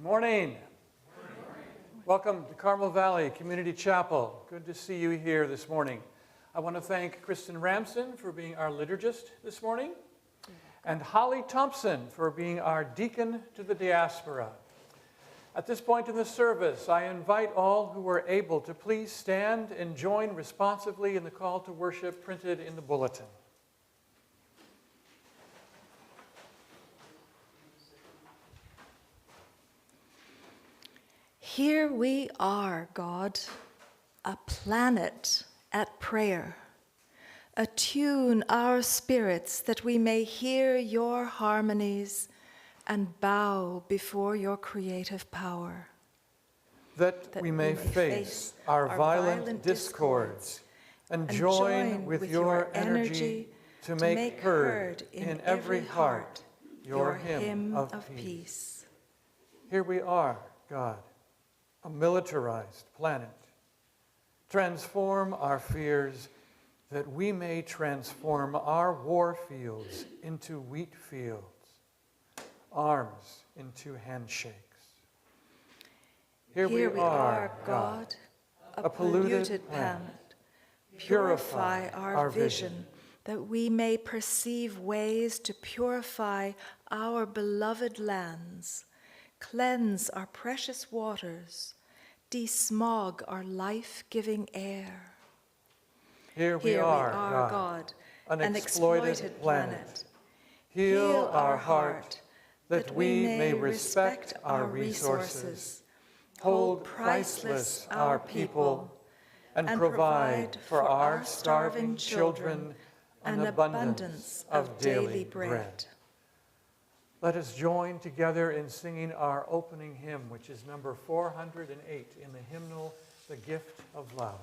Morning. Welcome to Carmel Valley Community Chapel. Good to see you here this morning. I want to thank Kristen Ramson for being our liturgist this morning, and Holly Thompson for being our deacon to the diaspora. At this point in the service, I invite all who are able to please stand and join responsively in the call to worship printed in the bulletin. Here we are, God, a planet at prayer. Attune our spirits that we may hear your harmonies and bow before your creative power. That we may face our violent discords and join with your energy to make heard in every heart your hymn of peace. Here we are, God, a militarized planet. Transform our fears that we may transform our war fields into wheat fields, arms into handshakes. Here we are, God, a polluted planet. Purify our vision that we may perceive ways to purify our beloved lands. Cleanse our precious waters, desmog our life-giving air. Here we are, God, an exploited planet. Heal our heart that we may respect our resources, hold priceless our people, and provide for our starving children an abundance of daily bread. Let us join together in singing our opening hymn, which is number 408 in the hymnal, The Gift of Love.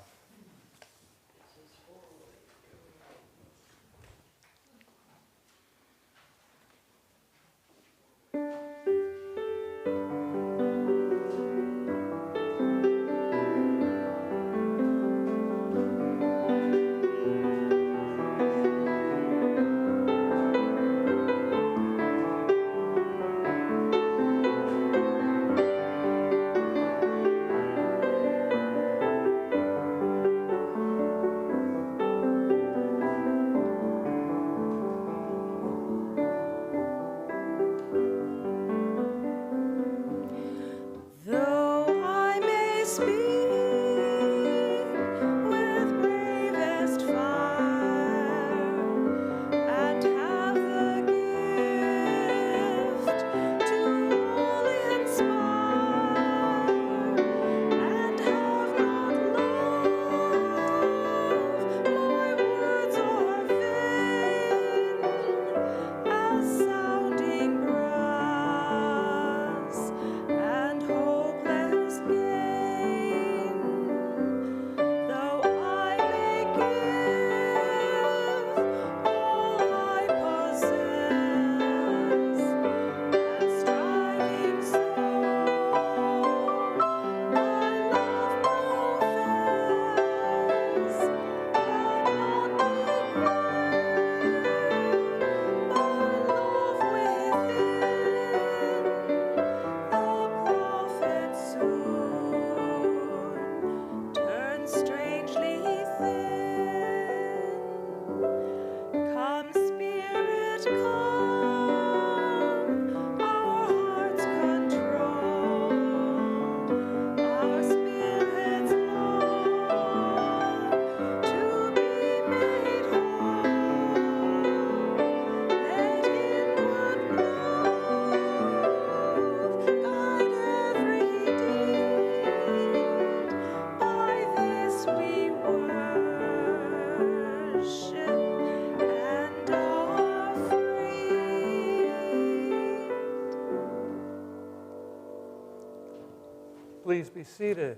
Please be seated.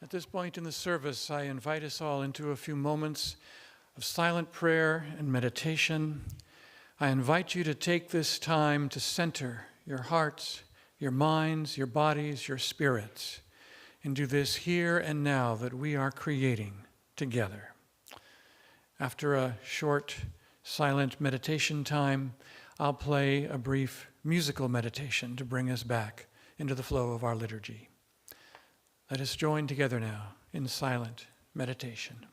At this point in the service, I invite us all into a few moments of silent prayer and meditation. I invite you to take this time to center your hearts, your minds, your bodies, your spirits into this here and now that we are creating together. After a short, silent meditation time, I'll play a brief musical meditation to bring us back into the flow of our liturgy. Let us join together now in silent meditation.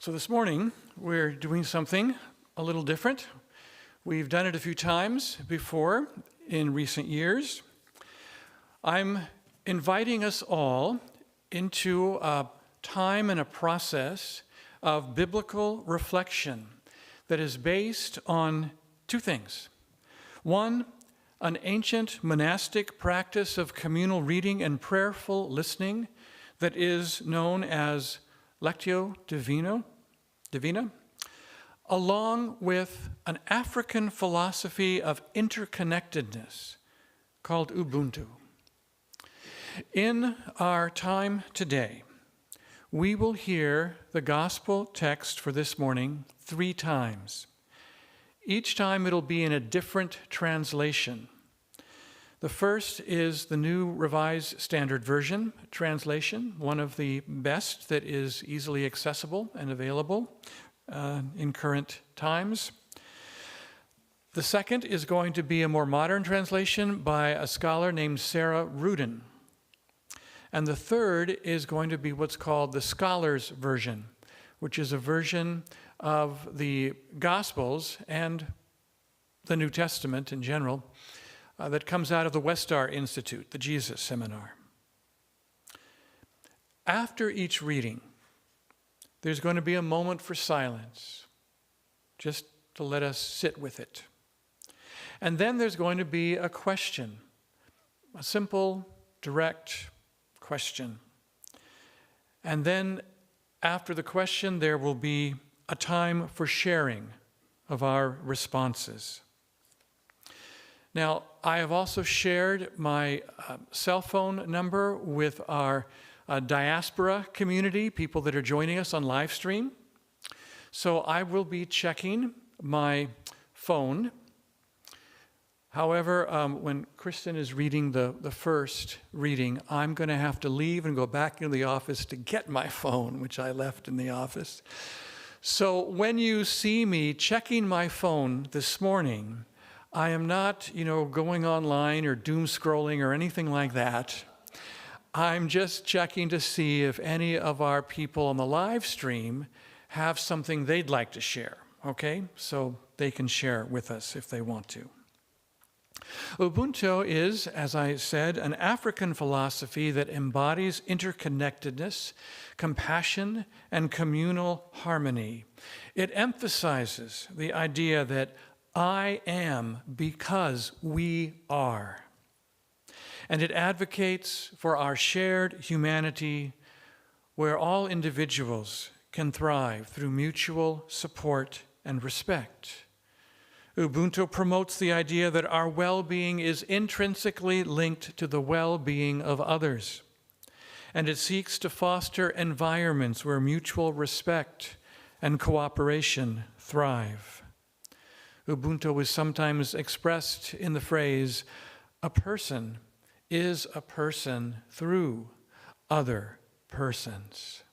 So this morning, we're doing something a little different. We've done it a few times before in recent years. I'm inviting us all into a time and a process of biblical reflection that is based on two things. One, an ancient monastic practice of communal reading and prayerful listening that is known as Lectio Divina, along with an African philosophy of interconnectedness called Ubuntu. In our time today, we will hear the gospel text for this morning 3 times. Each time it'll be in a different translation. The first is the New Revised Standard Version translation, one of the best that is easily accessible and available in current times. The second is going to be a more modern translation by a scholar named Sarah Rudin. And the third is going to be what's called the Scholars Version, which is a version of the Gospels and the New Testament in general that comes out of the Westar Institute, the Jesus Seminar. After each reading, there's going to be a moment for silence, just to let us sit with it. And then there's going to be a question, a simple, direct question. And then after the question, there will be a time for sharing of our responses. Now, I have also shared my cell phone number with our diaspora community, people that are joining us on live stream. So I will be checking my phone. However, when Kristen is reading the first reading, I'm going to have to leave and go back into the office to get my phone, which I left in the office. So when you see me checking my phone this morning, I am not, going online or doom scrolling or anything like that. I'm just checking to see if any of our people on the live stream have something they'd like to share, okay? So they can share with us if they want to. Ubuntu is, as I said, an African philosophy that embodies interconnectedness, compassion, and communal harmony. It emphasizes the idea that I am because we are. And it advocates for our shared humanity where all individuals can thrive through mutual support and respect. Ubuntu promotes the idea that our well-being is intrinsically linked to the well-being of others, and it seeks to foster environments where mutual respect and cooperation thrive. Ubuntu is sometimes expressed in the phrase, a person is a person through other persons.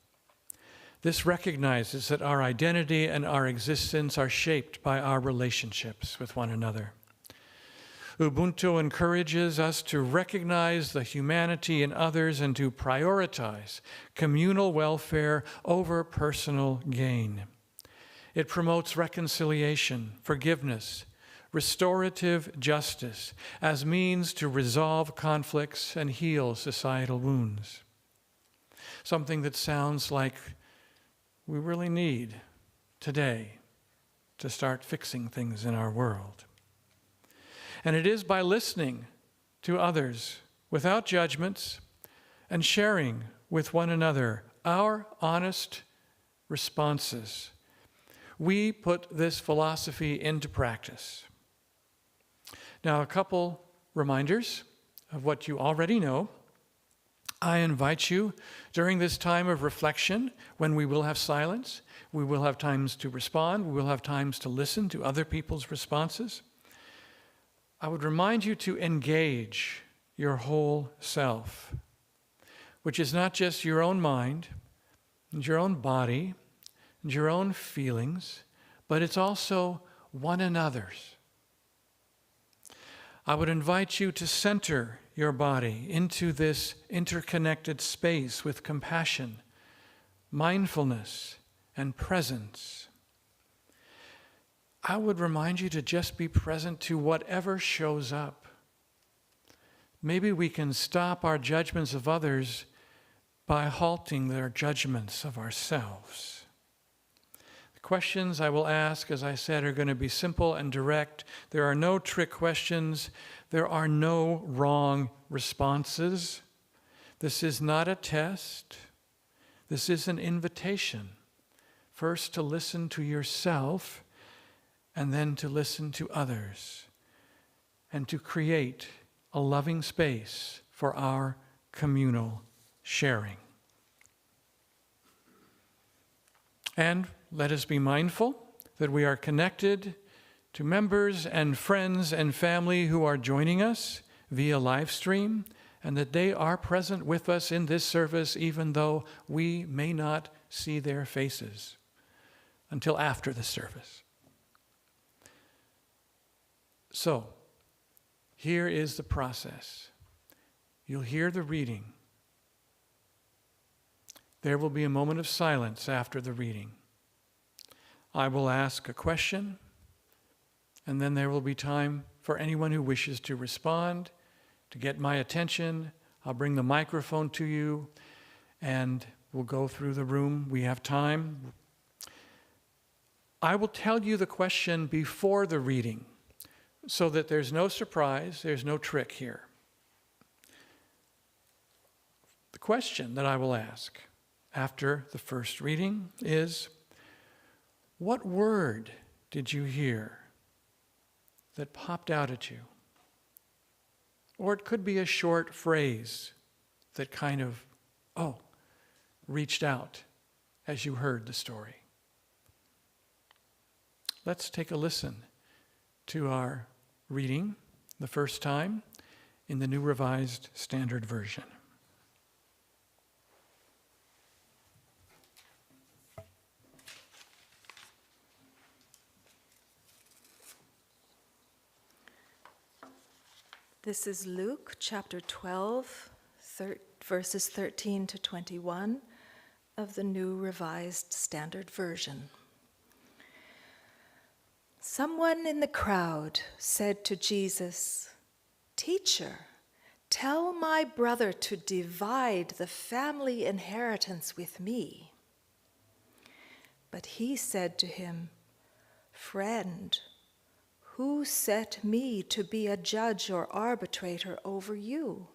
This recognizes that our identity and our existence are shaped by our relationships with one another. Ubuntu encourages us to recognize the humanity in others and to prioritize communal welfare over personal gain. It promotes reconciliation, forgiveness, restorative justice as means to resolve conflicts and heal societal wounds. Something that sounds like we really need today to start fixing things in our world. And it is by listening to others without judgments and sharing with one another our honest responses, we put this philosophy into practice. Now, a couple reminders of what you already know. I invite you during this time of reflection, when we will have silence, we will have times to respond, we will have times to listen to other people's responses. I would remind you to engage your whole self, which is not just your own mind and your own body and your own feelings, but it's also one another's. I would invite you to center your body into this interconnected space with compassion, mindfulness, and presence. I would remind you to just be present to whatever shows up. Maybe we can stop our judgments of others by halting their judgments of ourselves. The questions I will ask, as I said, are going to be simple and direct. There are no trick questions. There are no wrong responses. This is not a test. This is an invitation. First, to listen to yourself, and then to listen to others, and to create a loving space for our communal sharing. And let us be mindful that we are connected to members and friends and family who are joining us via live stream, and that they are present with us in this service even though we may not see their faces until after the service. So, here is the process. You'll hear the reading. There will be a moment of silence after the reading. I will ask a question, and then there will be time for anyone who wishes to respond, to get my attention. I'll bring the microphone to you, and we'll go through the room. We have time. I will tell you the question before the reading so that there's no surprise, there's no trick here. The question that I will ask after the first reading is, what word did you hear that popped out at you? Or it could be a short phrase that kind of, reached out as you heard the story. Let's take a listen to our reading the first time in the New Revised Standard Version. This is Luke chapter 12, verses 13 to 21 of the New Revised Standard Version. Someone in the crowd said to Jesus, "Teacher, tell my brother to divide the family inheritance with me." But he said to him, "Friend, who set me to be a judge or arbitrator over you?"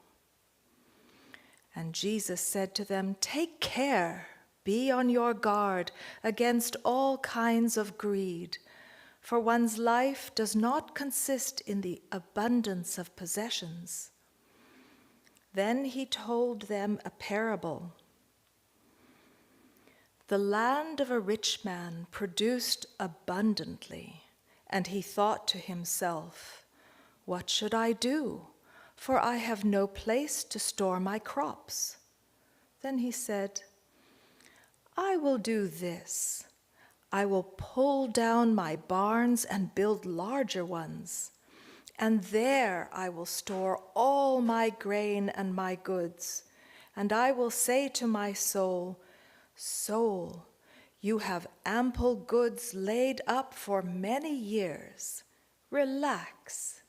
And Jesus said to them, "Take care, be on your guard against all kinds of greed, for one's life does not consist in the abundance of possessions." Then he told them a parable. The land of a rich man produced abundantly, and he thought to himself, "What should I do? For I have no place to store my crops." Then he said, "I will do this. I will pull down my barns and build larger ones, and there I will store all my grain and my goods. And I will say to my soul, 'Soul, you have ample goods laid up for many years. Relax,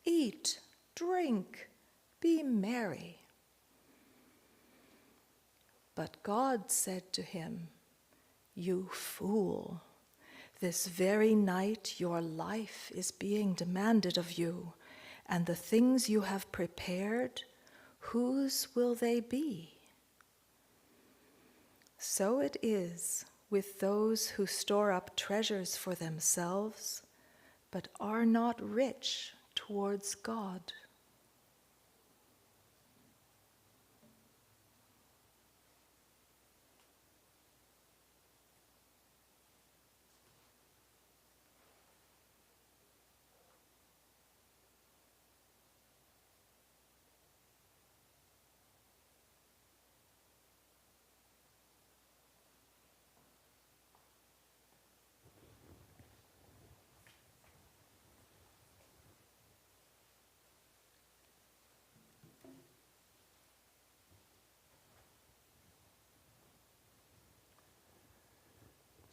eat, drink, be merry.' But God said to him, 'You fool, this very night your life is being demanded of you, and the things you have prepared, whose will they be?' So it is with those who store up treasures for themselves, but are not rich towards God."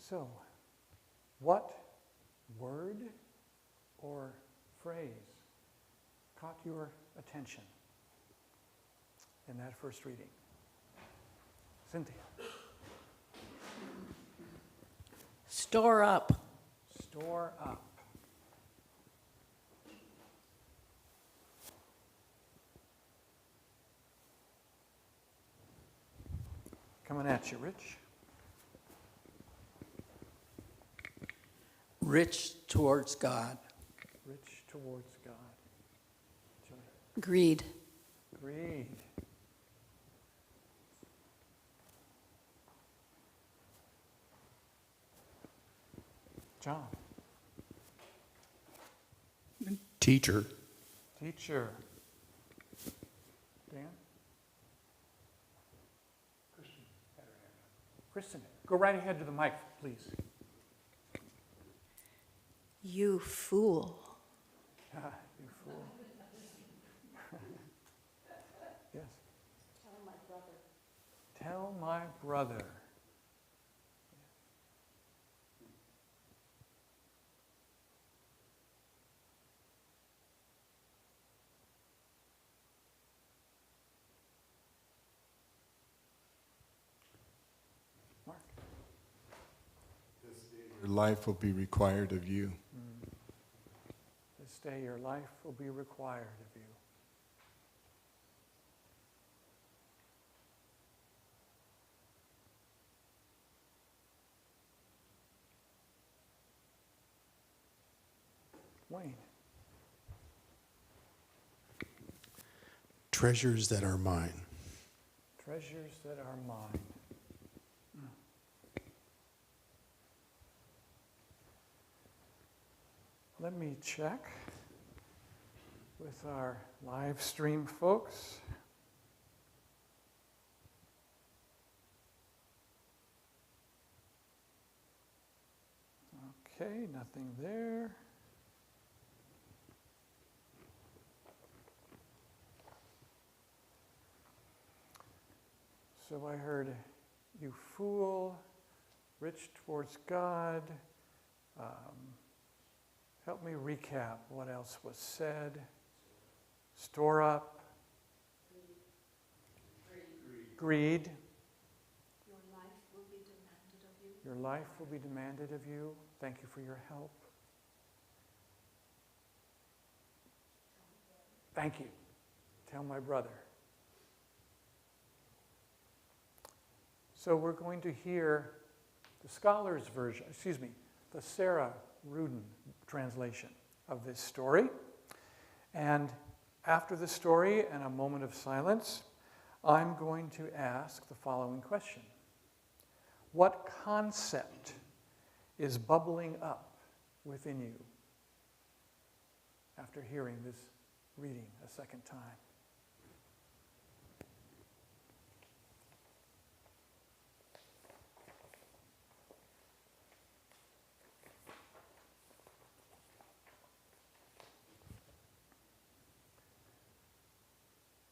So, what word or phrase caught your attention in that first reading? Cynthia. Store up. Store up. Coming at you, Rich. Rich towards God. Rich towards God. Joy. Greed. Greed. John. Teacher. Teacher. Dan? Kristen, go right ahead to the mic, please. You fool. You fool. Yes. Tell my brother. Tell my brother. Mark. Your life will be required of you. This day your life will be required of you. Wayne. Treasures that are mine. Treasures that are mine. Let me check with our live stream folks. Okay, nothing there. So I heard, you fool, rich towards God. Help me recap what else was said. Store up. Greed. Your life will be demanded of you. Your life will be demanded of you. Thank you for your help. Thank you. Tell my brother. So we're going to hear the scholar's version, the Sarah Rudin translation of this story. And after the story and a moment of silence, I'm going to ask the following question. What concept is bubbling up within you after hearing this reading a second time?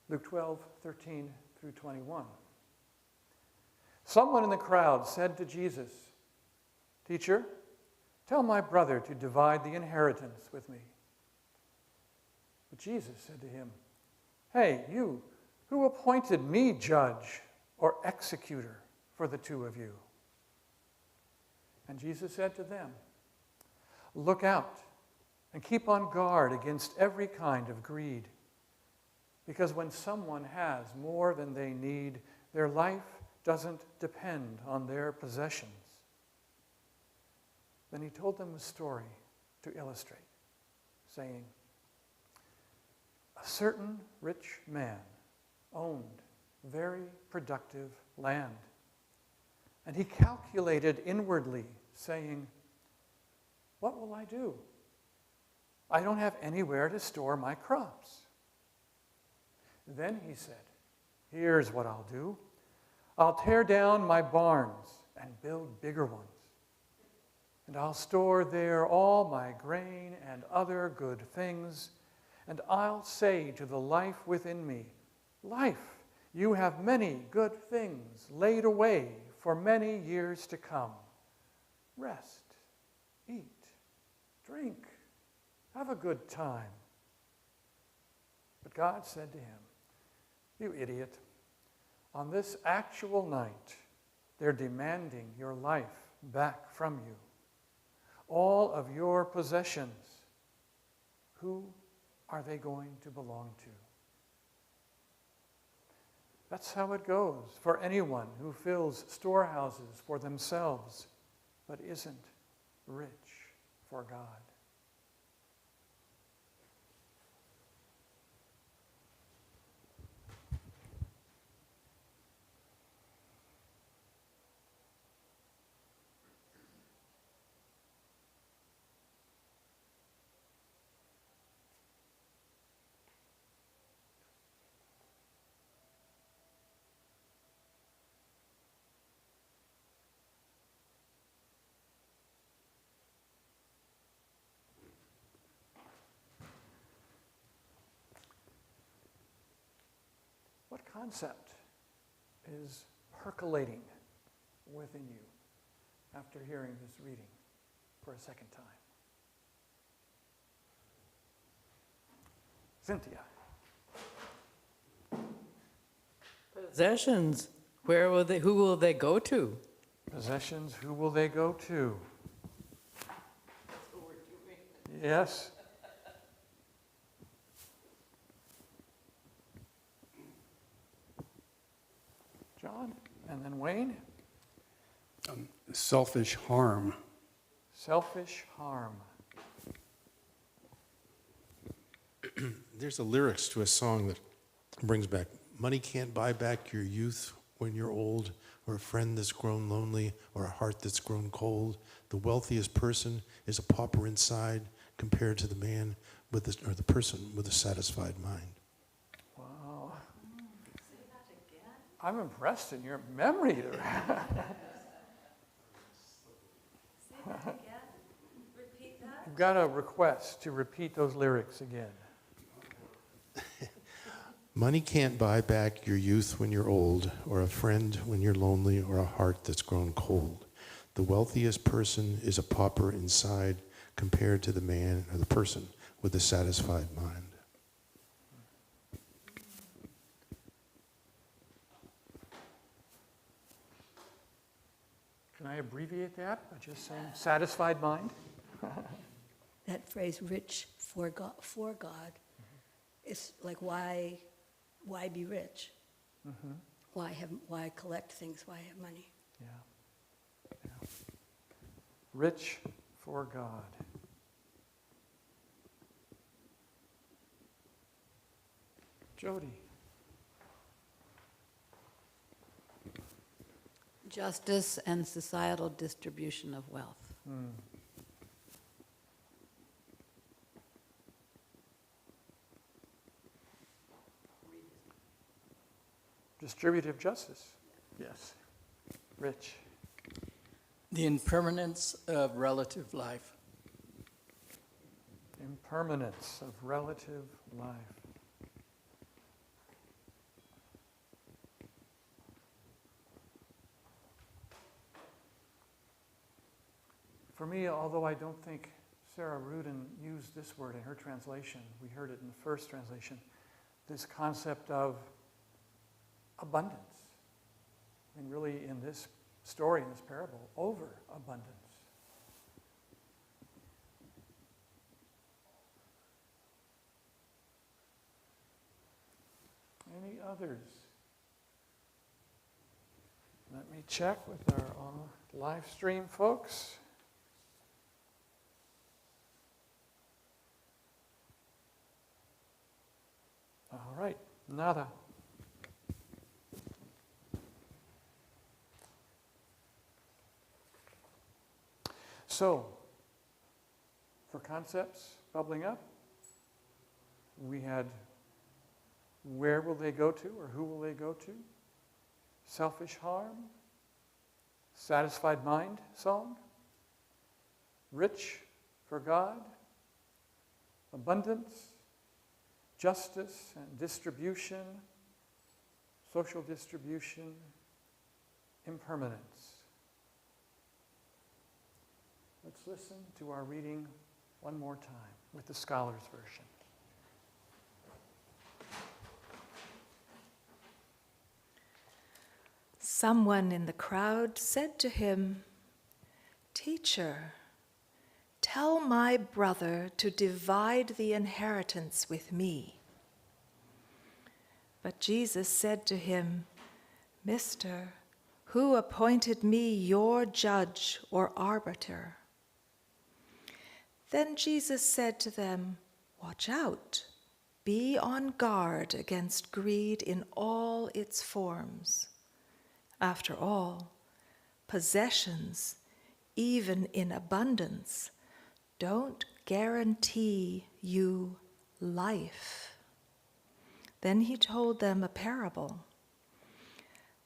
Luke 12, 13 through 21. Someone in the crowd said to Jesus, "Teacher, tell my brother to divide the inheritance with me." But Jesus said to him, "Hey, you, who appointed me judge or executor for the two of you?" And Jesus said to them, "Look out and keep on guard against every kind of greed. Because when someone has more than they need, their life doesn't depend on their possessions." Then he told them a story to illustrate, saying, "A certain rich man owned very productive land, and he calculated inwardly, saying, 'What will I do? I don't have anywhere to store my crops.' Then he said, 'Here's what I'll do. I'll tear down my barns and build bigger ones. And I'll store there all my grain and other good things. And I'll say to the life within me, Life, you have many good things laid away for many years to come. Rest, eat, drink, have a good time.' But God said to him, 'You idiot, on this actual night, they're demanding your life back from you. All of your possessions, who are they going to belong to?' That's how it goes for anyone who fills storehouses for themselves, but isn't rich for God." concept is percolating within you after hearing this reading for a second time? Cynthia. Possessions. Who will they go to? Possessions, who will they go to? Yes. John, and then Wayne. Selfish harm. Selfish harm. There's the lyrics to a song that brings back, money can't buy back your youth when you're old, or a friend that's grown lonely, or a heart that's grown cold. The wealthiest person is a pauper inside compared to the man with the, or the person with a satisfied mind. Wow. I'm impressed in your memory. Say that again. Repeat that. You've got a request to repeat those lyrics again. Money can't buy back your youth when you're old, or a friend when you're lonely, or a heart that's grown cold. The wealthiest person is a pauper inside compared to the man or the person with a satisfied mind. Can I abbreviate that by just saying satisfied mind? That phrase, rich for God, it's like, why be rich? Mm-hmm. Why collect things? Why have money? Yeah. Yeah. Rich for God. Jody. Justice and societal distribution of wealth. Hmm. Distributive justice. Yes. Rich. The impermanence of relative life. Impermanence of relative life. For me, although I don't think Sarah Rudin used this word in her translation, we heard it in the first translation, this concept of abundance. I mean, really, in this story, in this parable, overabundance. Any others? Let me check with our live stream folks. All right, nada. So, for concepts bubbling up, we had where will they go to, or who will they go to? Selfish harm, satisfied mind song, rich for God, abundance, justice and distribution, social distribution, impermanence. Let's listen to our reading one more time with the Scholar's version. Someone in the crowd said to him, "Teacher, tell my brother to divide the inheritance with me." But Jesus said to him, "Mister, who appointed me your judge or arbiter?" Then Jesus said to them, "Watch out. Be on guard against greed in all its forms. After all, possessions, even in abundance, don't guarantee you life." Then he told them a parable.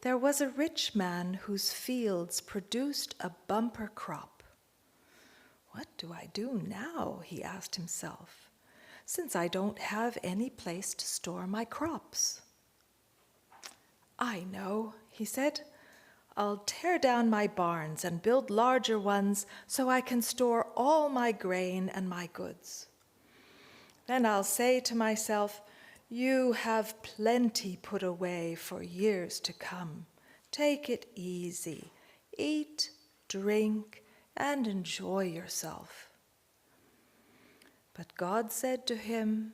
There was a rich man whose fields produced a bumper crop. "What do I do now?" he asked himself, "since I don't have any place to store my crops?" I know, he said. I'll tear down my barns and build larger ones so I can store all my grain and my goods. Then I'll say to myself, you have plenty put away for years to come. Take it easy. Eat, drink, and enjoy yourself. But God said to him,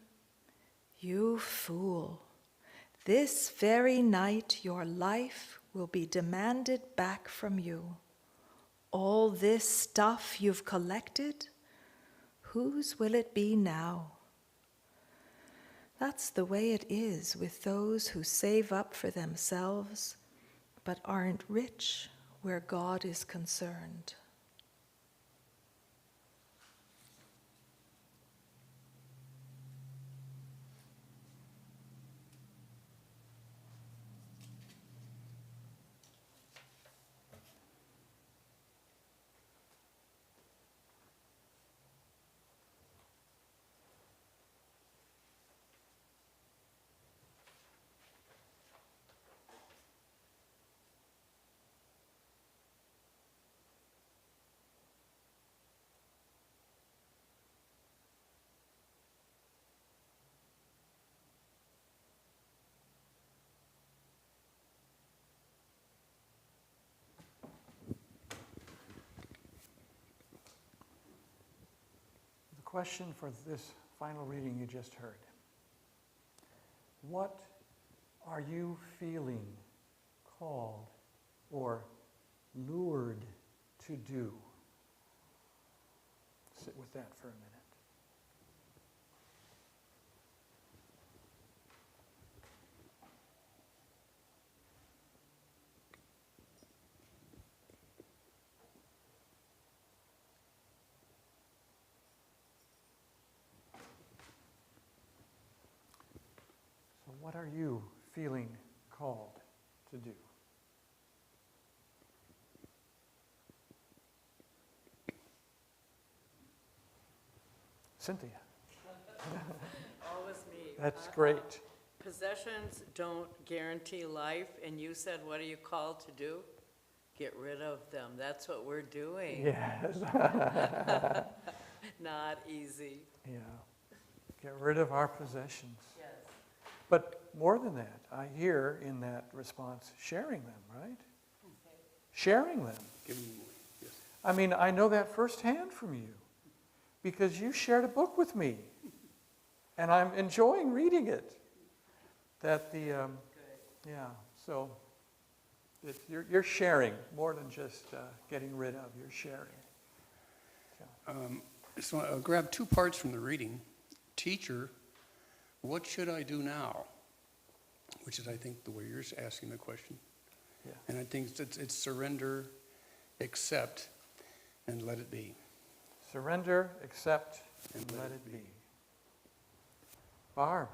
you fool, this very night your life will be demanded back from you. All this stuff you've collected, whose will it be now? That's the way it is with those who save up for themselves but aren't rich where God is concerned. The question for this final reading you just heard. What are you feeling called or lured to do? Sit with that for a minute. So what are you feeling called to do? Cynthia. Always me. That's great. Possessions don't guarantee life, and you said, what are you called to do? Get rid of them. That's what we're doing. Yes. Not easy. Yeah. Get rid of our possessions. Yes. But more than that, I hear in that response, sharing them, right? Sharing them. Give me more. Yes. I mean, I know that firsthand from you because you shared a book with me and I'm enjoying reading it. That the, yeah, so you're sharing more than just getting rid of, you're sharing. So I'll grab two parts from the reading. Teacher, what should I do now? Which is, I think, the way you're asking the question. Yeah. And I think it's surrender, accept, and let it be. Surrender, accept, and let it be. Barb.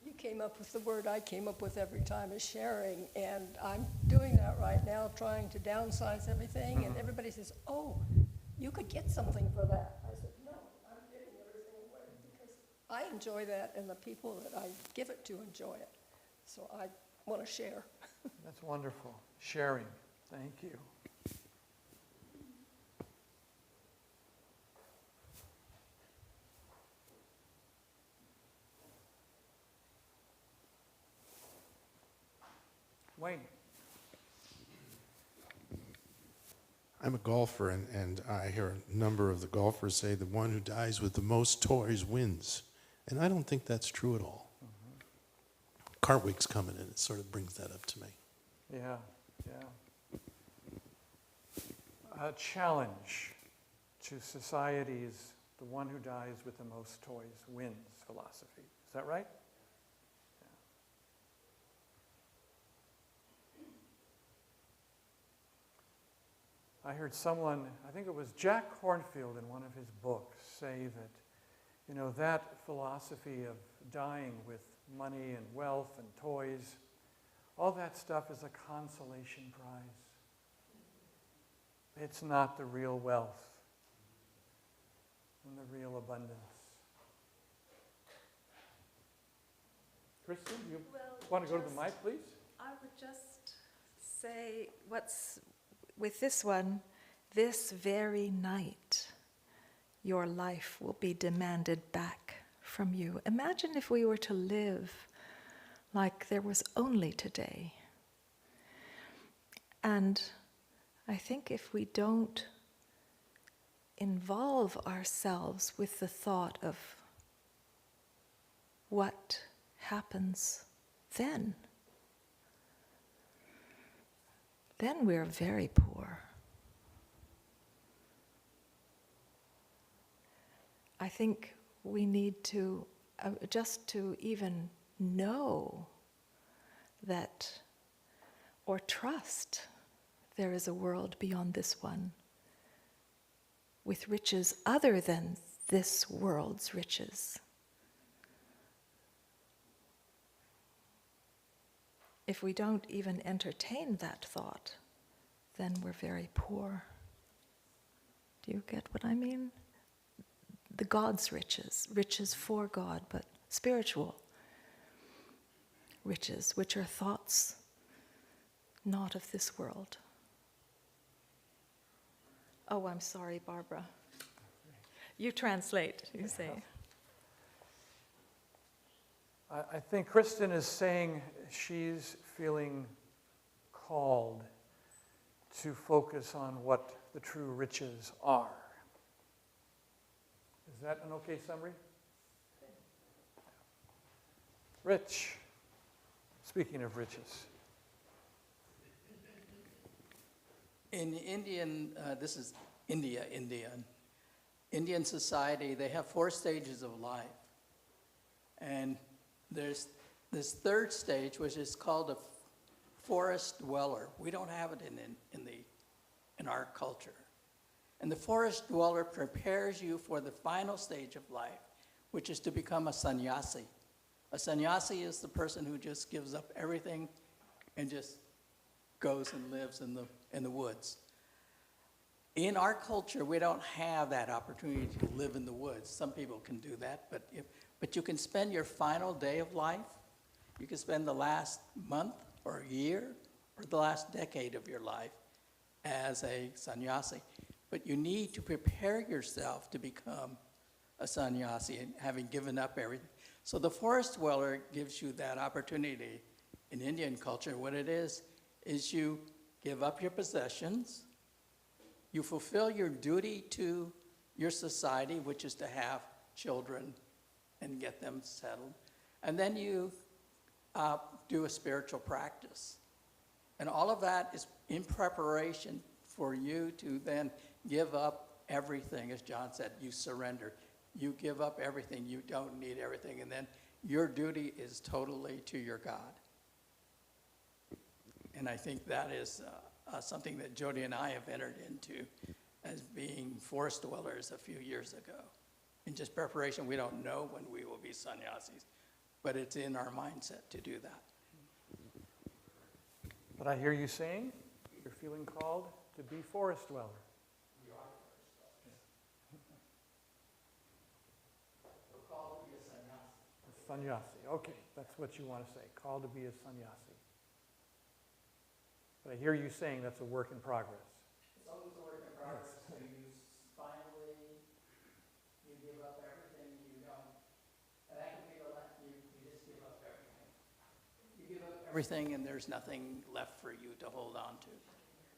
You came up with the word I came up with every time, is sharing, and I'm doing that right now, trying to downsize everything, and everybody says, oh, you could get something for that. I said, no, I'm giving everything away because I enjoy that and the people that I give it to enjoy it. So I want to share. That's wonderful. Sharing. Thank you. Wayne. I'm a golfer, and I hear a number of the golfers say the one who dies with the most toys wins. And I don't think that's true at all. Cartwick's coming in. It sort of brings that up to me. Yeah, yeah. A challenge to society's the one who dies with the most toys wins philosophy. Is that right? I heard someone, I think it was Jack Kornfield in one of his books, say that, you know, that philosophy of dying with money and wealth and toys, all that stuff is a consolation prize. It's not the real wealth and the real abundance. Kristen, you Well, want to go to the just- mic, please? I would just say what's with this one, this very night, your life will be demanded back from you. Imagine if we were to live like there was only today. And I think if we don't involve ourselves with the thought of what happens then we're very poor. I think we need to, just to even know that, or trust there is a world beyond this one, with riches other than this world's riches. If we don't even entertain that thought, then we're very poor. Do you get what I mean? The God's riches, riches for God, but spiritual riches, which are thoughts not of this world. Oh, I'm sorry, Barbara. You translate, you say. I think Kristen is saying she's feeling called to focus on what the true riches are. Is that an okay summary? Rich. Speaking of riches. In Indian, this is Indian society, they have 4 stages of life. And there's this third stage, which is called a forest dweller. We don't have it in our culture. And the forest dweller prepares you for the final stage of life, which is to become a sannyasi. A sannyasi is the person who just gives up everything and just goes and lives in the woods. In our culture, we don't have that opportunity to live in the woods. Some people can do that, but you can spend your final day of life, you can spend the last month or year or the last decade of your life as a sannyasi. But you need to prepare yourself to become a sannyasi, and having given up everything. So the forest dweller gives you that opportunity in Indian culture. What it is you give up your possessions, you fulfill your duty to your society, which is to have children and get them settled, and then you do a spiritual practice. And all of that is in preparation for you to then give up everything. As John said, you surrender. You give up everything. You don't need everything. And then your duty is totally to your God. And I think that is something that Jody and I have entered into as being forest dwellers a few years ago. In just preparation, we don't know when we will be sannyasis, but it's in our mindset to do that. But I hear you saying you're feeling called to be forest dweller. We are forest dwellers. We're called to be a sannyasi. A sannyasi. Okay, that's what you want to say. Called to be a sannyasi. But I hear you saying that's a work in progress. It's always a work in progress. So you finally, you give up everything, you don't. And that can be the last, you just give up everything. You give up everything and there's nothing left for you to hold on to.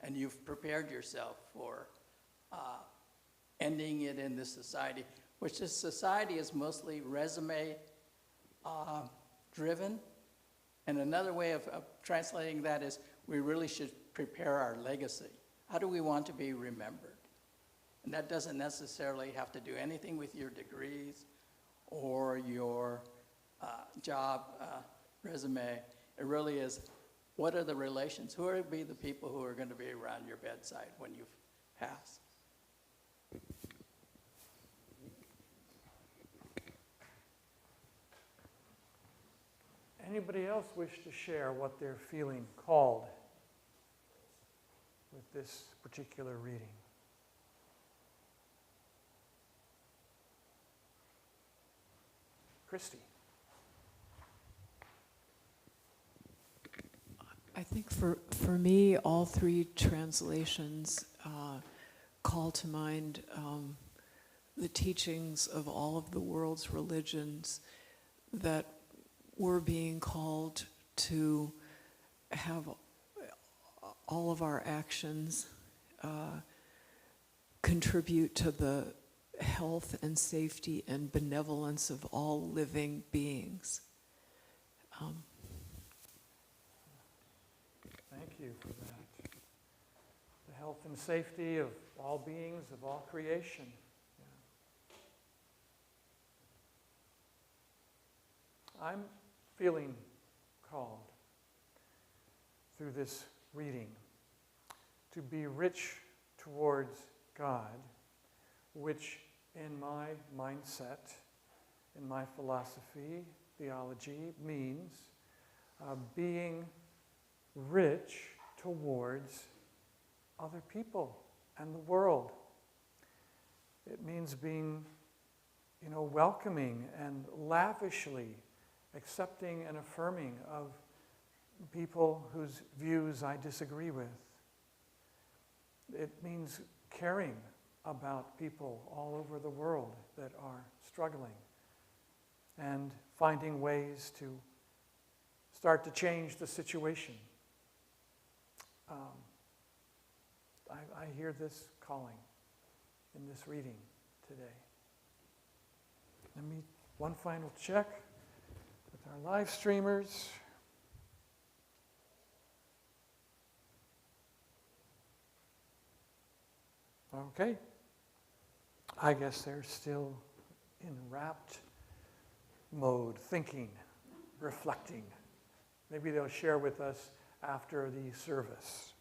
And you've prepared yourself for ending it in this society, which this society is mostly resume driven. And another way of translating that is we really should prepare our legacy. How do we want to be remembered? And that doesn't necessarily have to do anything with your degrees or your job resume. It really is, what are the relations? Who are be the people who are going to be around your bedside when you pass? Anybody else wish to share what they're feeling called with this particular reading? Christy. I think for me, all three translations call to mind the teachings of all of the world's religions, that we're being called to have all of our actions contribute to the health and safety and benevolence of all living beings. Thank you for that. The health and safety of all beings, of all creation. Yeah. I'm feeling called through this reading to be rich towards God, which in my mindset, in my philosophy, theology, means being rich towards other people and the world. It means being, welcoming and lavishly accepting and affirming of people whose views I disagree with. It means caring about people all over the world that are struggling and finding ways to start to change the situation. I hear this calling in this reading today. Let me, one final check with our live streamers. Okay. I guess they're still in rapt mode, thinking, reflecting. Maybe they'll share with us after the service.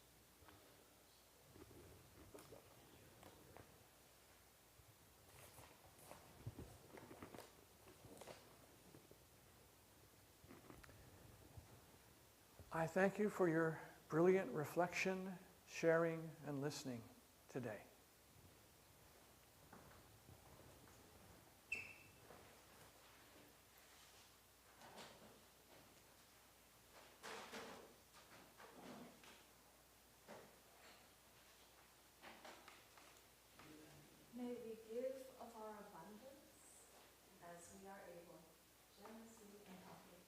I thank you for your brilliant reflection, sharing, and listening today. May we give of our abundance as we are able, generously and humbly.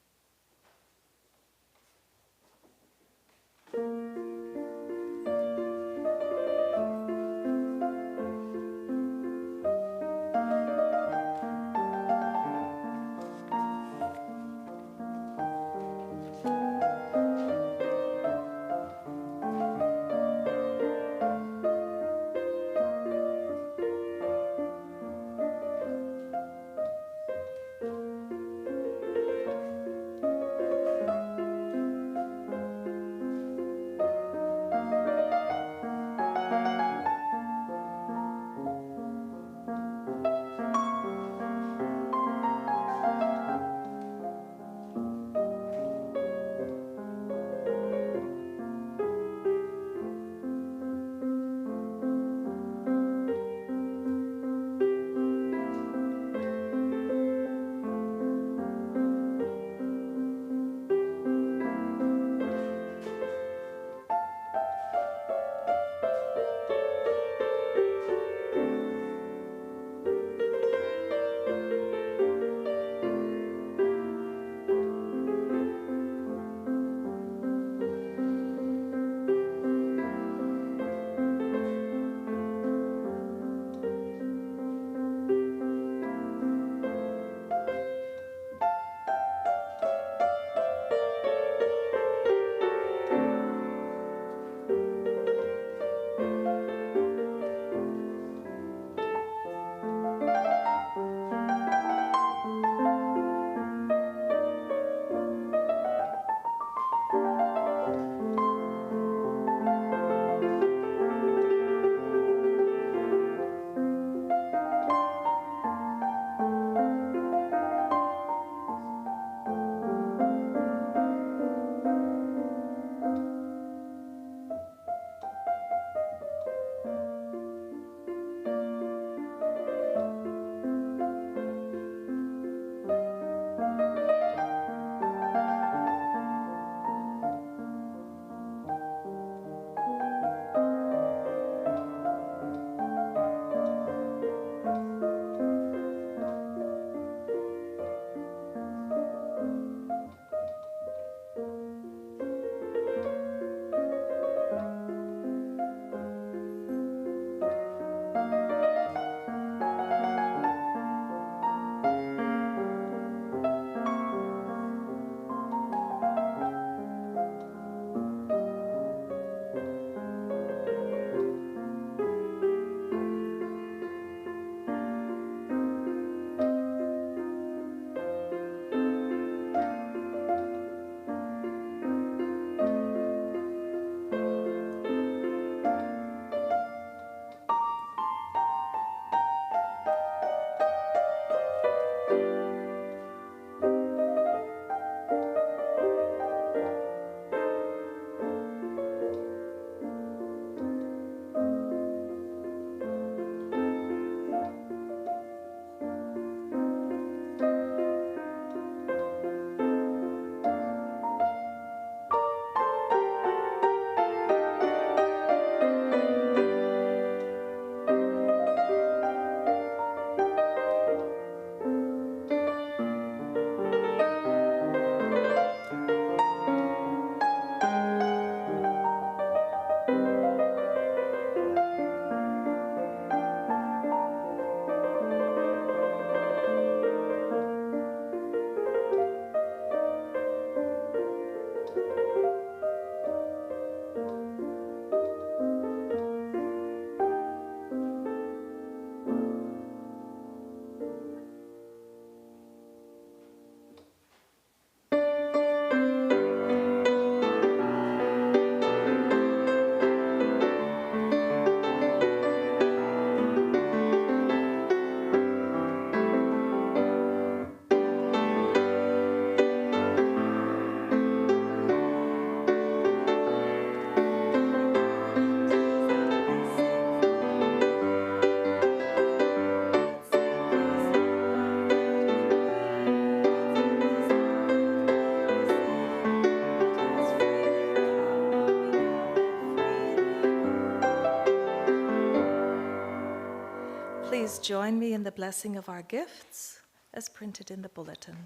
Please join me in the blessing of our gifts as printed in the bulletin.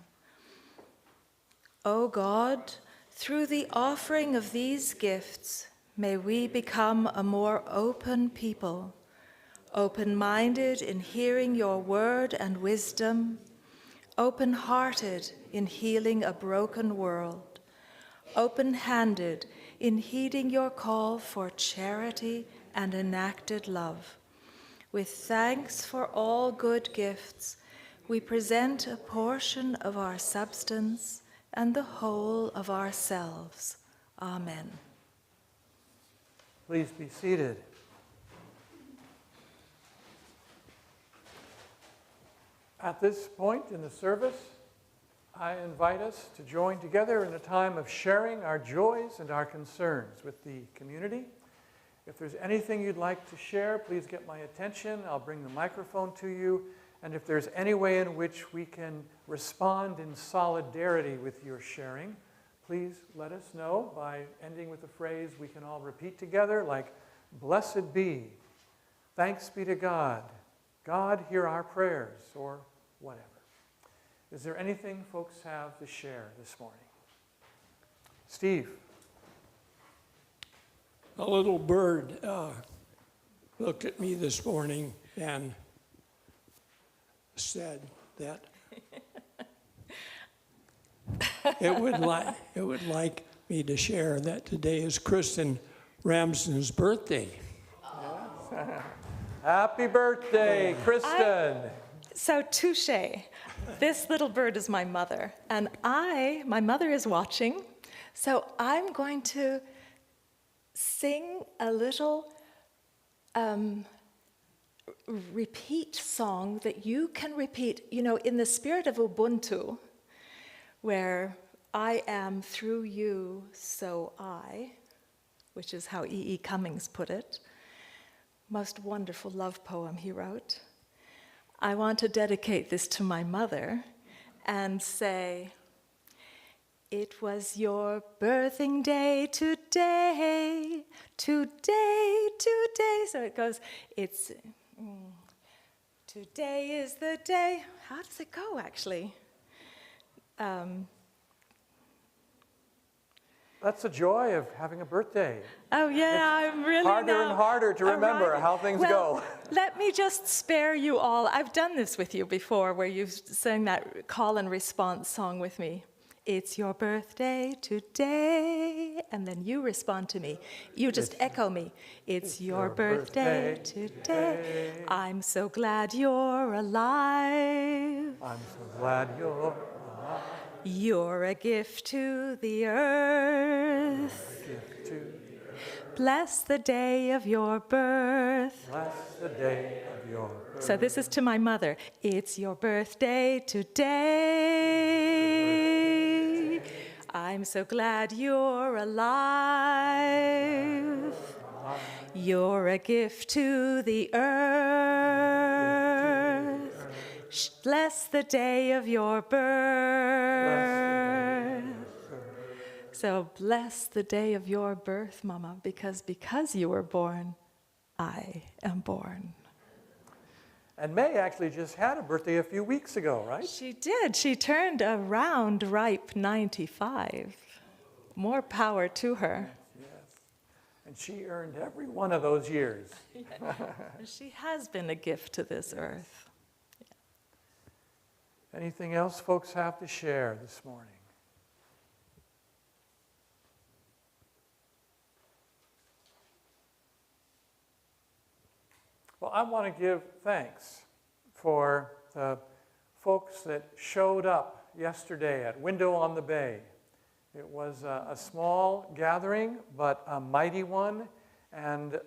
O God, through the offering of these gifts, may we become a more open people, open-minded in hearing your word and wisdom, open-hearted in healing a broken world, open-handed in heeding your call for charity and enacted love. With thanks for all good gifts, we present a portion of our substance and the whole of ourselves. Amen. Please be seated. At this point in the service, I invite us to join together in a time of sharing our joys and our concerns with the community. If there's anything you'd like to share, please get my attention. I'll bring the microphone to you. And if there's any way in which we can respond in solidarity with your sharing, please let us know by ending with a phrase we can all repeat together, like, "Blessed be, thanks be to God, God hear our prayers," or whatever. Is there anything folks have to share this morning? Steve. A little bird looked at me this morning and said that it would like me to share that today is Kristen Ramsden's birthday. Yes. Happy birthday, Kristen. So touche. This little bird is my mother, and my mother is watching, so I'm going to sing a little repeat song that you can repeat, in the spirit of Ubuntu, where I am through you, so I, which is how E.E. Cummings put it. Most wonderful love poem he wrote. I want to dedicate this to my mother and say, "It was your birthing day today, today, today." So it goes, today is the day. How does it go, actually? That's the joy of having a birthday. Oh, yeah, I'm really harder and harder to remember how things go. Let me just spare you all. I've done this with you before, where you've sang that call and response song with me. It's your birthday today. And then you respond to me. You just echo me. It's your birthday today. I'm so glad you're alive. I'm so glad you're alive. You're a gift to the earth. Bless the day of your birth. Bless the day of your birth. So this is to my mother. It's your birthday today. I'm so glad you're alive. You're a gift to the earth. Bless the day of your birth. So bless the day of your birth, Mama, because you were born, I am born. And May actually just had a birthday a few weeks ago, right? She did. She turned a round, ripe 95. More power to her. Yes. And she earned every one of those years. She has been a gift to this earth. Anything else folks have to share this morning? Well, I want to give thanks for the folks that showed up yesterday at Window on the Bay. It was a small gathering, but a mighty one, and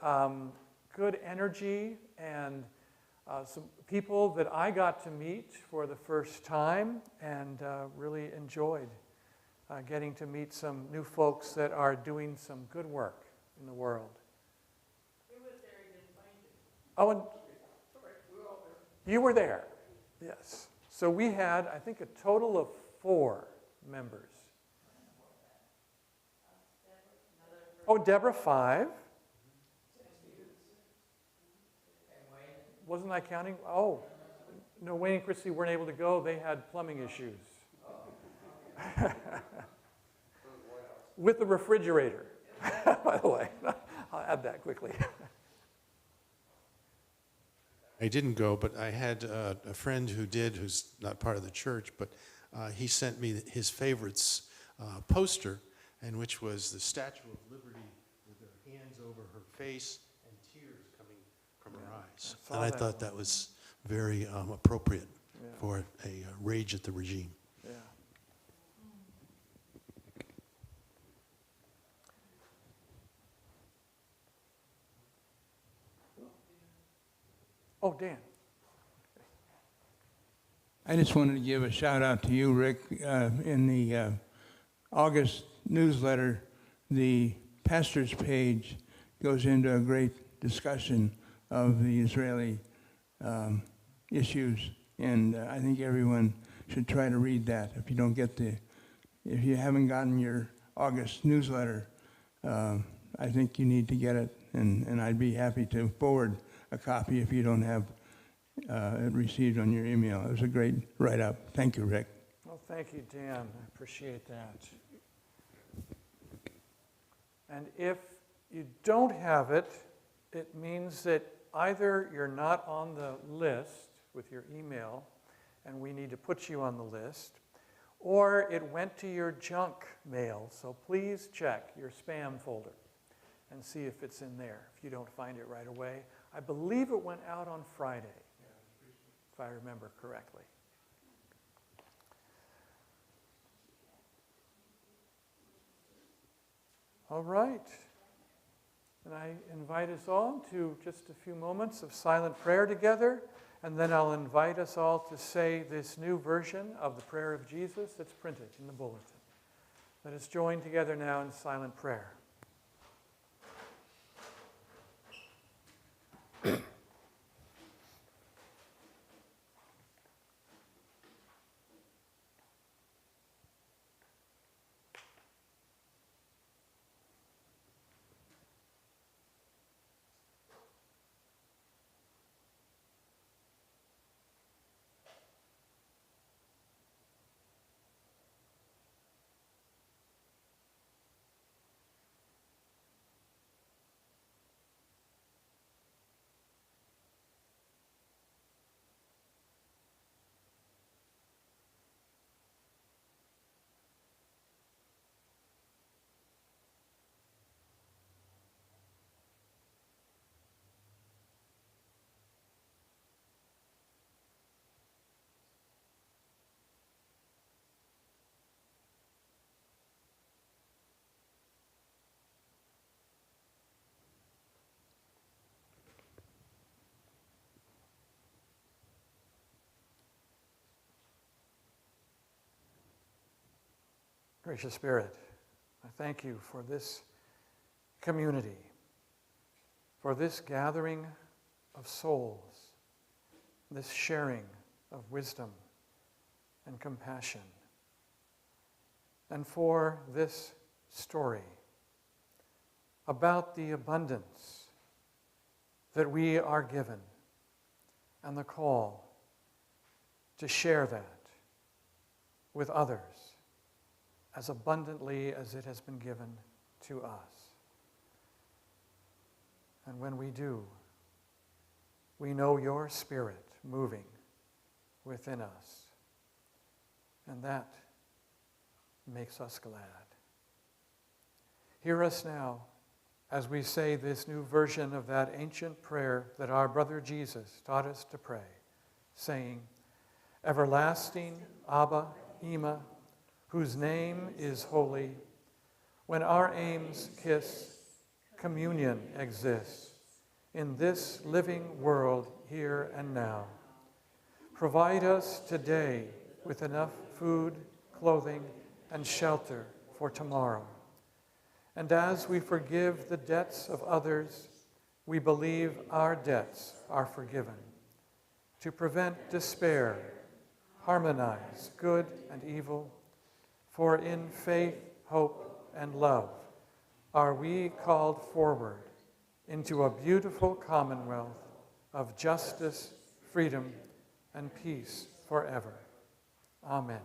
good energy, and some people that I got to meet for the first time, and really enjoyed getting to meet some new folks that are doing some good work in the world. Oh, and you were there, yes. So we had, I think, a total of 4 members. Oh, Deborah, 5. wasn't I counting? Oh, no, Wayne and Christy weren't able to go. They had plumbing issues. With the refrigerator, by the way. I'll add that quickly. I didn't go, but I had a friend who did, who's not part of the church, but he sent me his favorites poster, and which was the Statue of Liberty with her hands over her face and tears coming from her eyes. And I thought that was very appropriate for a rage at the regime. Yeah. Oh, Dan. I just wanted to give a shout out to you, Rick. In the August newsletter, the pastor's page goes into a great discussion of the Israeli issues, and I think everyone should try to read that. If you haven't gotten your August newsletter, I think you need to get it, and I'd be happy to forward a copy if you don't have it received on your email. It was a great write-up. Thank you, Rick. Well, thank you, Dan. I appreciate that. And if you don't have it, it means that either you're not on the list with your email, and we need to put you on the list, or it went to your junk mail. So please check your spam folder and see if it's in there if you don't find it right away. I believe it went out on Friday, if I remember correctly. All right. And I invite us all to just a few moments of silent prayer together, and then I'll invite us all to say this new version of the prayer of Jesus that's printed in the bulletin. Let us join together now in silent prayer. Gracious Spirit, I thank you for this community, for this gathering of souls, this sharing of wisdom and compassion, and for this story about the abundance that we are given and the call to share that with others as abundantly as it has been given to us. And when we do, we know your Spirit moving within us, and that makes us glad. Hear us now as we say this new version of that ancient prayer that our brother Jesus taught us to pray, saying, Everlasting Abba, Ima, whose name is holy, when our aims kiss, communion exists in this living world here and now. Provide us today with enough food, clothing, and shelter for tomorrow. And as we forgive the debts of others, we believe our debts are forgiven. To prevent despair, harmonize good and evil, for in faith, hope, and love are we called forward into a beautiful commonwealth of justice, freedom, and peace forever. Amen.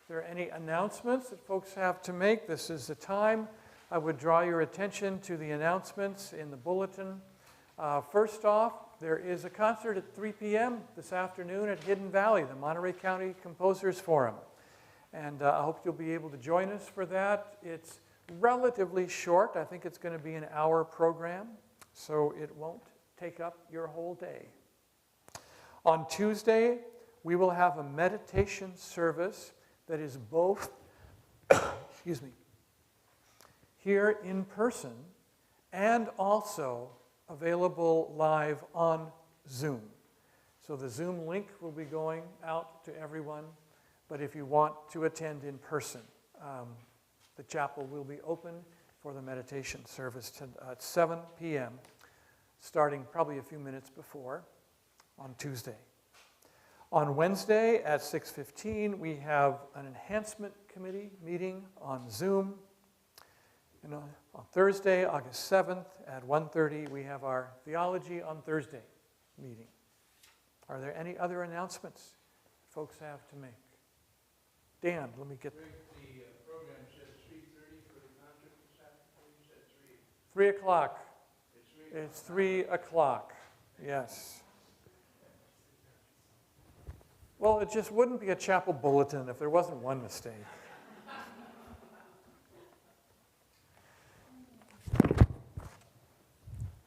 If there are any announcements that folks have to make, this is the time. I would draw your attention to the announcements in the bulletin. First off, there is a concert at 3 p.m. this afternoon at Hidden Valley, the Monterey County Composers Forum. And I hope you'll be able to join us for that. It's relatively short. I think it's going to be an hour program, so it won't take up your whole day. On Tuesday, we will have a meditation service that is both, excuse me, here in person and also available live on Zoom. So the Zoom link will be going out to everyone, but if you want to attend in person, the chapel will be open for the meditation service at 7 p.m., starting probably a few minutes before on Tuesday. On Wednesday at 6:15, we have an enhancement committee meeting on Zoom. And on Thursday, August 7th at 1:30, we have our Theology on Thursday meeting. Are there any other announcements folks have to make? Dan, let me get... The program said 3:30 for the concert this afternoon. You said 3 o'clock. It's 3 o'clock, yes. Well, it just wouldn't be a chapel bulletin if there wasn't one mistake.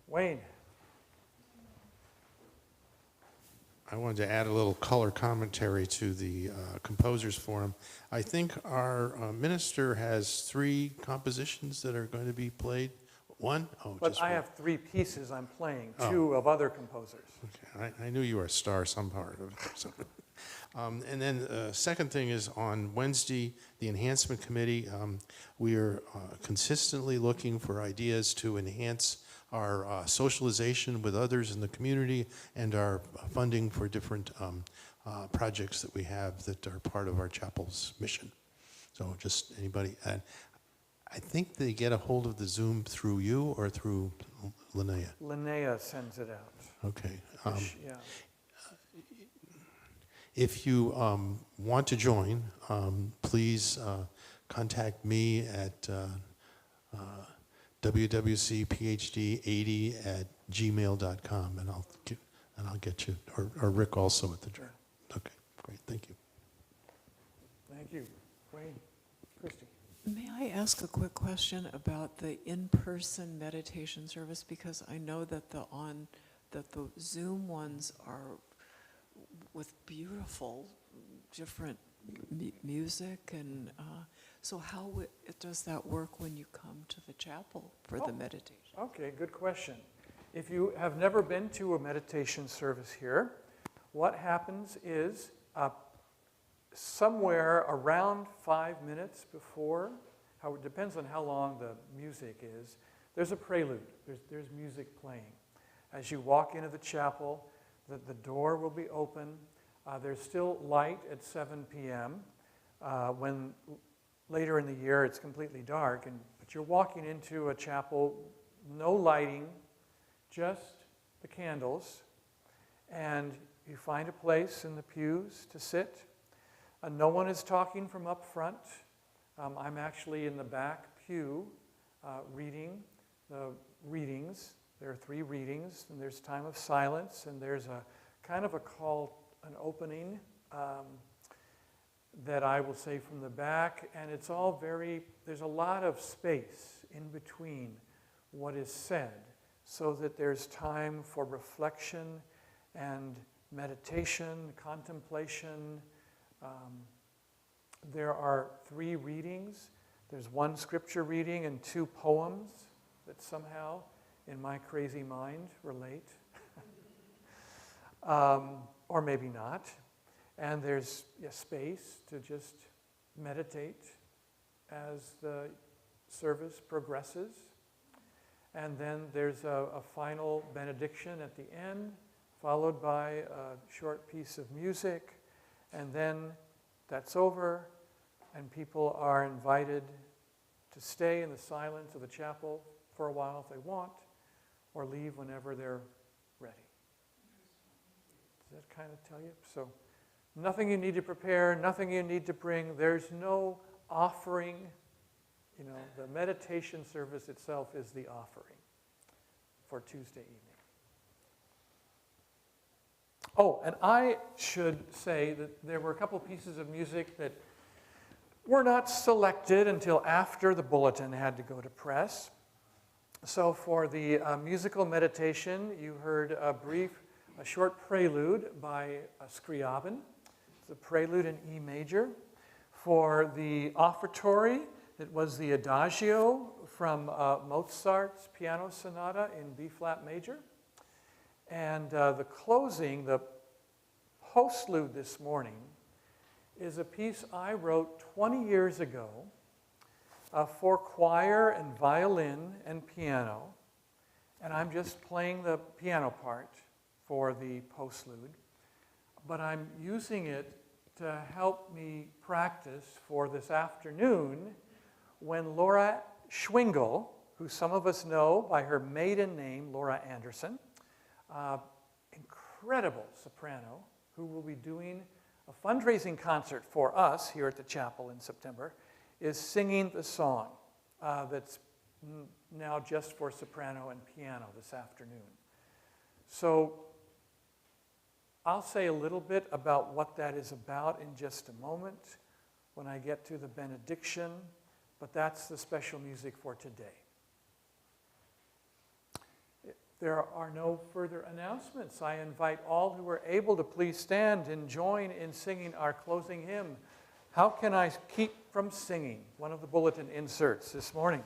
Wayne. I wanted to add a little color commentary to the Composers Forum. I think our minister has 3 compositions that are going to be played. One? Oh, But just I one. have 3 pieces I'm playing, Oh. 2 of other composers. Okay. I knew you were a star some part of it. So. And then second thing is on Wednesday, the Enhancement Committee, we are consistently looking for ideas to enhance our socialization with others in the community and our funding for different projects that we have that are part of our chapel's mission. So just anybody, I think they get a hold of the Zoom through you or through Linnea? Linnea sends it out. Okay. Yeah. If you want to join, please contact me at wwcphd80@gmail.com, and I'll get you, or Rick also at the journal. Okay, great, thank you. Thank you. Wayne. Christy. May I ask a quick question about the in-person meditation service? Because I know that the Zoom ones are with beautiful, different music, and so how does that work when you come to the chapel for the meditation? Okay, good question. If you have never been to a meditation service here, what happens is somewhere around 5 minutes before, it depends on how long the music is, there's a prelude. There's music playing. As you walk into the chapel, the door will be open. There's still light at 7 p.m. When later in the year it's completely dark, but you're walking into a chapel, no lighting, just the candles, and you find a place in the pews to sit. No one is talking from up front. I'm actually in the back pew reading the readings. There are 3 readings, and there's time of silence, and there's a kind of a call, an opening that I will say from the back, and it's all there's a lot of space in between what is said, so that there's time for reflection and meditation, contemplation. There are 3 readings. There's 1 scripture reading and 2 poems that somehow, in my crazy mind, relate. Or maybe not. And there's space to just meditate as the service progresses. And then there's a final benediction at the end, followed by a short piece of music. And then that's over, and people are invited to stay in the silence of the chapel for a while if they want, or leave whenever they're ready. Does that kind of tell you? So nothing you need to prepare, nothing you need to bring. There's no offering. You know, the meditation service itself is the offering for Tuesday evening. Oh, and I should say that there were a couple pieces of music that were not selected until after the bulletin had to go to press. So for the musical meditation, you heard a short prelude by Scriabin. It's a prelude in E major. For the offertory, it was the Adagio from Mozart's Piano Sonata in B-flat major. And the closing, the postlude this morning, is a piece I wrote 20 years ago for choir and violin and piano. And I'm just playing the piano part for the postlude. But I'm using it to help me practice for this afternoon when Laura Schwingel, who some of us know by her maiden name, Laura Anderson, incredible soprano, who will be doing a fundraising concert for us here at the chapel in September, is singing the song that's now just for soprano and piano this afternoon. So I'll say a little bit about what that is about in just a moment when I get to the benediction, but that's the special music for today. There are no further announcements. I invite all who are able to please stand and join in singing our closing hymn, How Can I Keep from Singing? One of the bulletin inserts this morning.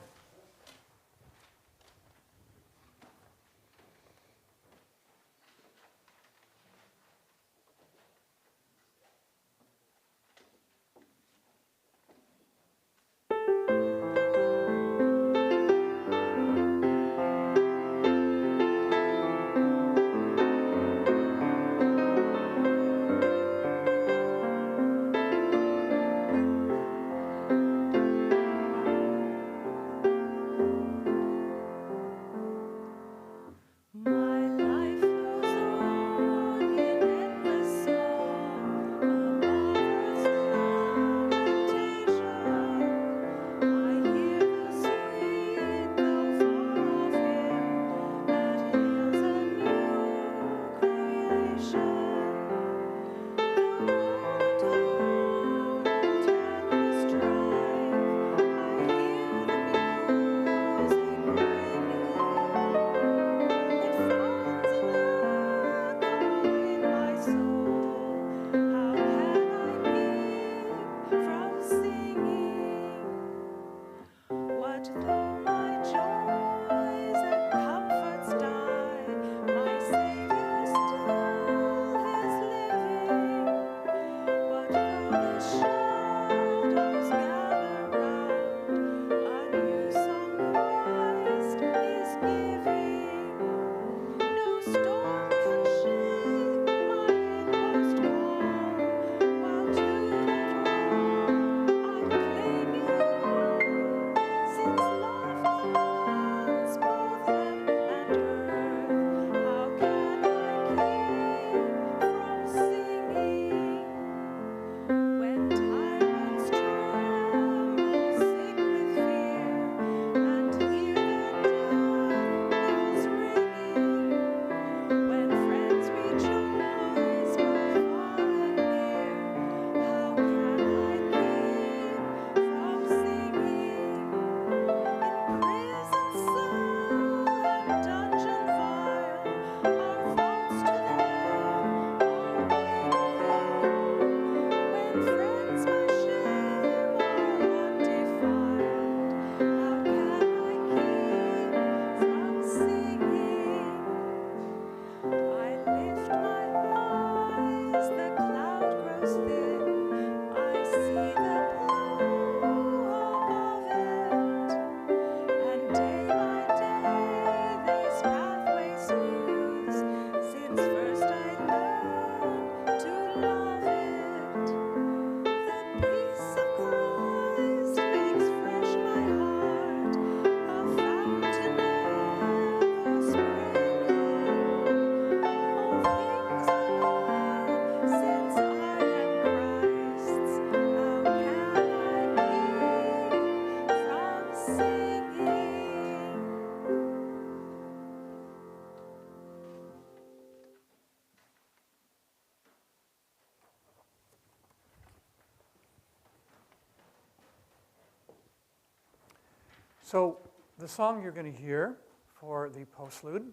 So the song you're going to hear for the postlude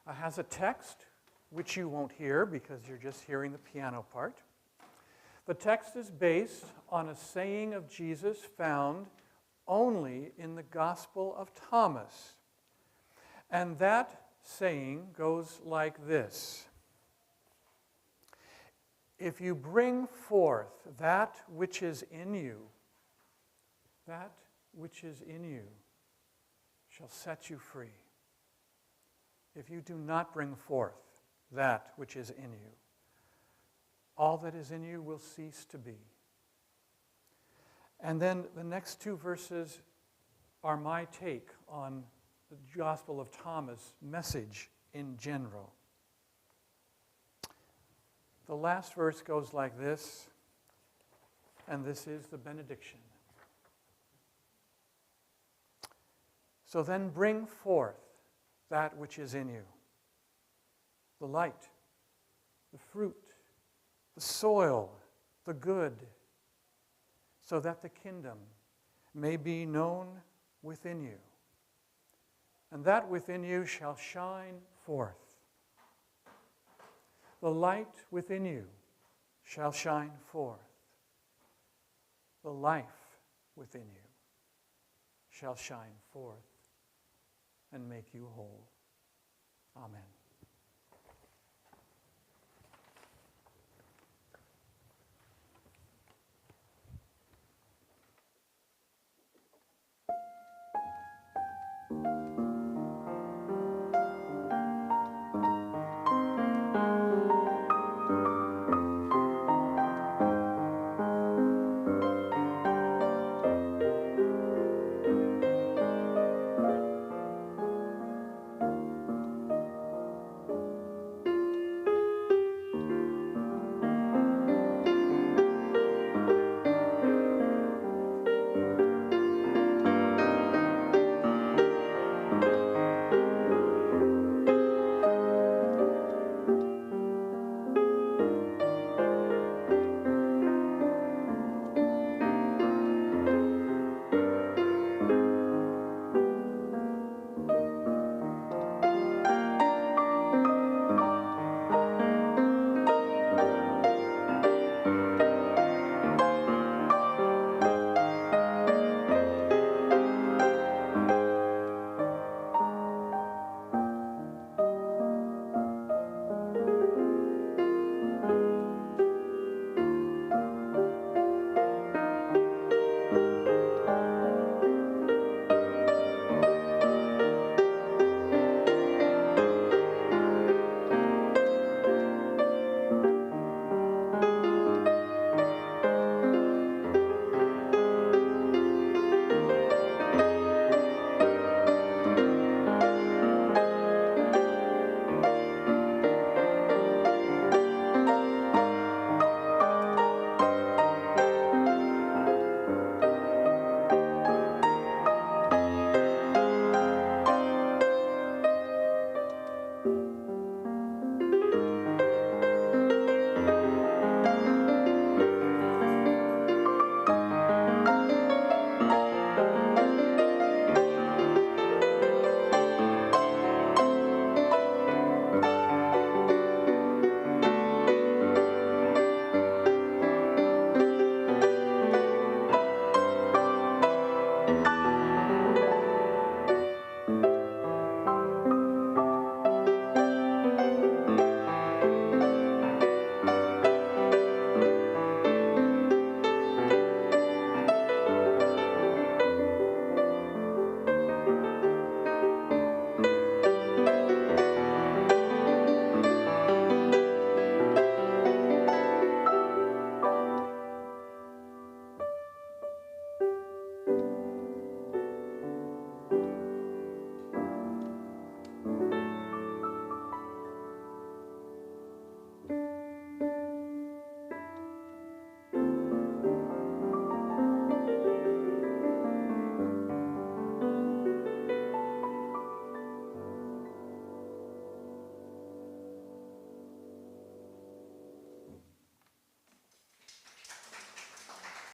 has a text, which you won't hear because you're just hearing the piano part. The text is based on a saying of Jesus found only in the Gospel of Thomas. And that saying goes like this: if you bring forth that which is in you, that which is in you shall set you free. If you do not bring forth that which is in you, all that is in you will cease to be. And then the next two verses are my take on the Gospel of Thomas message in general. The last verse goes like this, and this is the benediction. So then bring forth that which is in you, the light, the fruit, the soil, the good, so that the kingdom may be known within you. And that within you shall shine forth. The light within you shall shine forth. The life within you shall shine forth and make you whole. Amen.